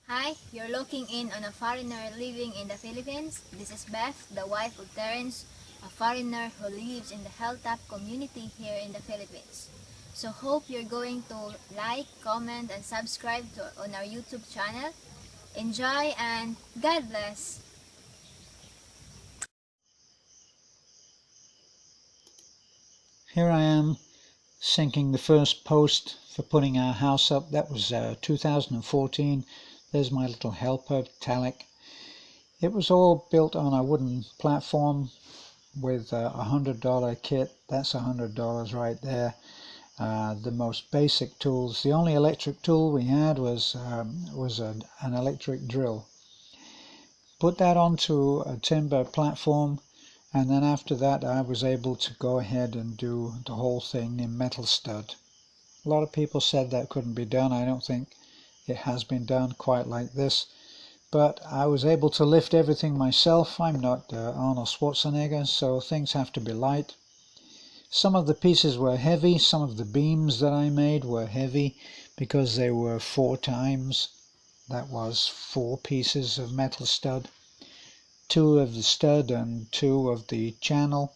Hi, you're looking in on a foreigner living in the Philippines. This is Beth, the wife of Terence, a foreigner who lives in the Hilltop community here in the Philippines. So hope you're going to like, comment, and subscribe on our YouTube channel. Enjoy and God bless! Here I am sinking the first post for putting our house up. That was 2014. There's my little helper, Talik. It was all built on a wooden platform with a $100 kit. That's $100 right there. The most basic tools. The only electric tool we had was an electric drill. Put that onto a timber platform, and then after that I was able to go ahead and do the whole thing in metal stud. A lot of people said that couldn't be done. I don't think it has been done quite like this, but I was able to lift everything myself. I'm not Arnold Schwarzenegger, so things have to be light. Some of the pieces were heavy. Some of the beams that I made were heavy because they were 4 times. That was 4 pieces of metal stud. 2 of the stud and 2 of the channel,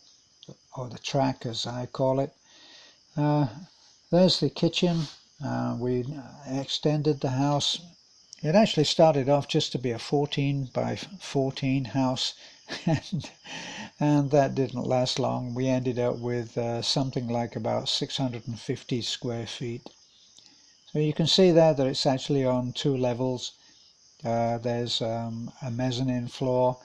or the track as I call it. There's the kitchen. We extended the house. It actually started off just to be a 14 by 14 house, and that didn't last long. We ended up with something like about 650 square feet. So you can see there that it's actually on 2 levels. There's a mezzanine floor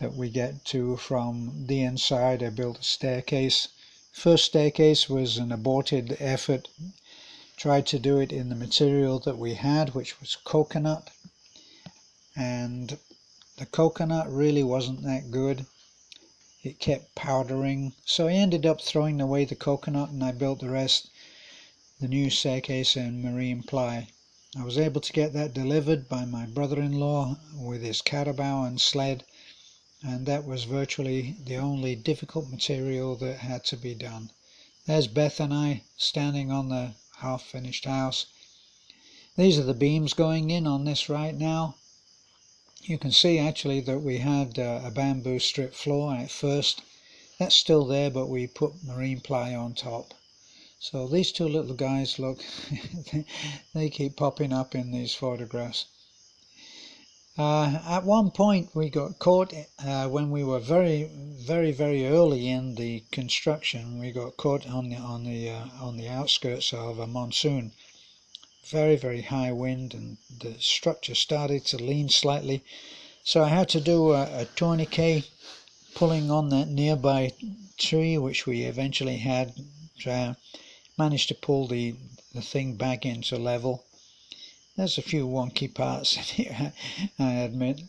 that we get to from the inside. I built a staircase. First staircase was an aborted effort. Tried to do it in the material that we had, which was coconut, and the coconut really wasn't that good. It kept powdering, so I ended up throwing away the coconut and I built the rest, the new staircase, in marine ply. I was able to get that delivered by my brother-in-law with his carabao and sled, and that was virtually the only difficult material that had to be done. There's Beth and I standing on the half-finished house. These are the beams going in on this right now. You can see actually that we had a bamboo strip floor at first. That's still there, but we put marine ply on top. So these 2 little guys, look, they keep popping up in these photographs. At one point we got caught when we were very early in the construction. We got caught on the outskirts of a monsoon. Very high wind, and the structure started to lean slightly. So I had to do a tourniquet pulling on that nearby tree, which we eventually had managed to pull the thing back into level. There's a few wonky parts in here, I admit,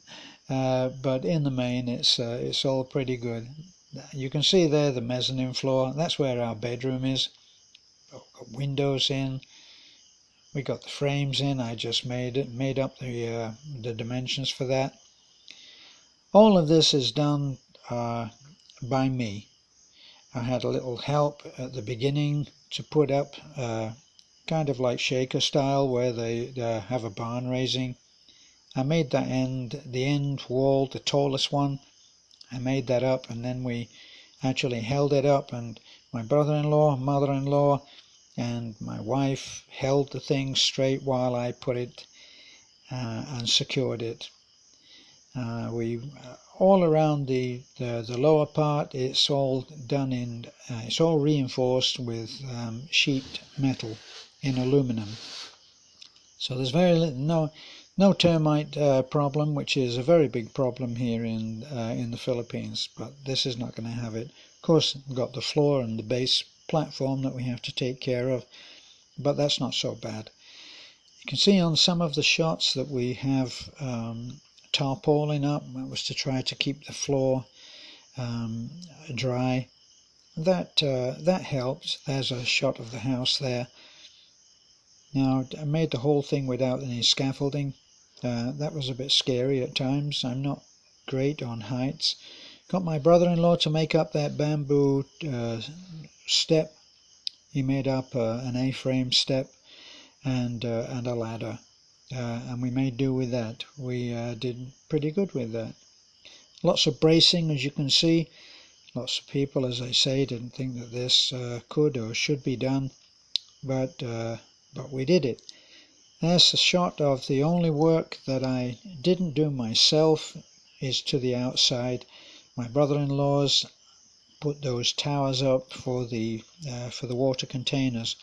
but in the main it's all pretty good. You can see there the mezzanine floor. That's where our bedroom is. Got windows in. We got the frames in. I just made up the dimensions for that. All of this is done by me. I had a little help at the beginning to put up kind of like shaker style, where they have a barn raising. I made that the end wall, the tallest one. I made that up, and then we actually held it up, and my brother-in-law, mother-in-law, and my wife held the thing straight while I put it and secured it. We all around the lower part, it's all done in it's all reinforced with sheet metal in aluminum. So there's no termite problem, which is a very big problem here in the Philippines, but this is not going to have it. Of course, we've got the floor and the base platform that we have to take care of, but that's not so bad. You can see on some of the shots that we have tarpaulin up. That was to try to keep the floor dry. That helped. There's a shot of the house there. Now, I made the whole thing without any scaffolding. That was a bit scary at times. I'm not great on heights. Got my brother-in-law to make up that bamboo step. He made up an A-frame step and a ladder. and we made do with that. We did pretty good with that. Lots of bracing, as you can see. Lots of people, as I say, didn't think that this could or should be done, but we did it. There's a shot of the only work that I didn't do myself is to the outside. My brother-in-law's put those towers up for the water containers.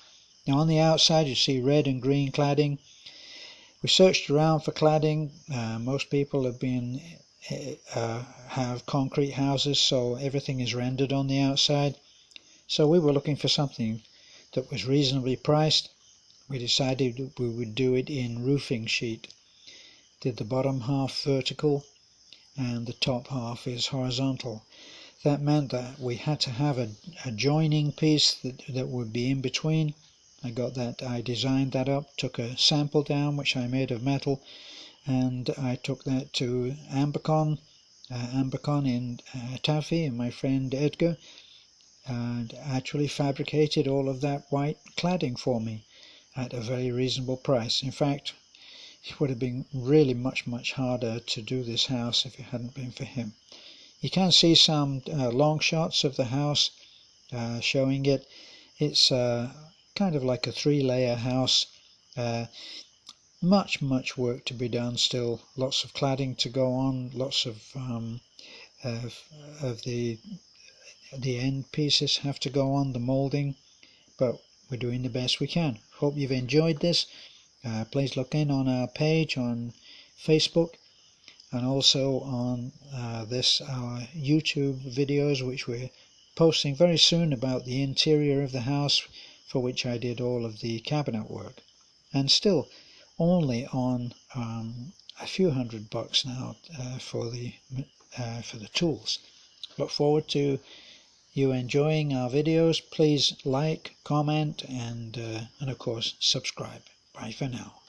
Now on the outside you see red and green cladding. We searched around for cladding. Most people have concrete houses, so everything is rendered on the outside. So we were looking for something that was reasonably priced. We decided we would do it in roofing sheet. Did the bottom half vertical and the top half is horizontal. That meant that we had to have a joining piece that would be in between. I designed that up, took a sample down which I made of metal, and I took that to Ambicon in Taffy, and my friend Edgar, and actually fabricated all of that white cladding for me at a very reasonable price. In fact, it would have been really much harder to do this house if it hadn't been for him. You can see some long shots of the house showing it. It's kind of like a 3-layer house. Much work to be done still. Lots of cladding to go on. Lots of the end pieces have to go on, the moulding. But we're doing the best we can. Hope you've enjoyed this. Please look in on our page on Facebook, and also on our YouTube videos, which we're posting very soon, about the interior of the house, for which I did all of the cabinet work, and still only on a few $100 now for the tools. Look forward to you enjoying our videos. Please like, comment, and of course subscribe. Bye for now.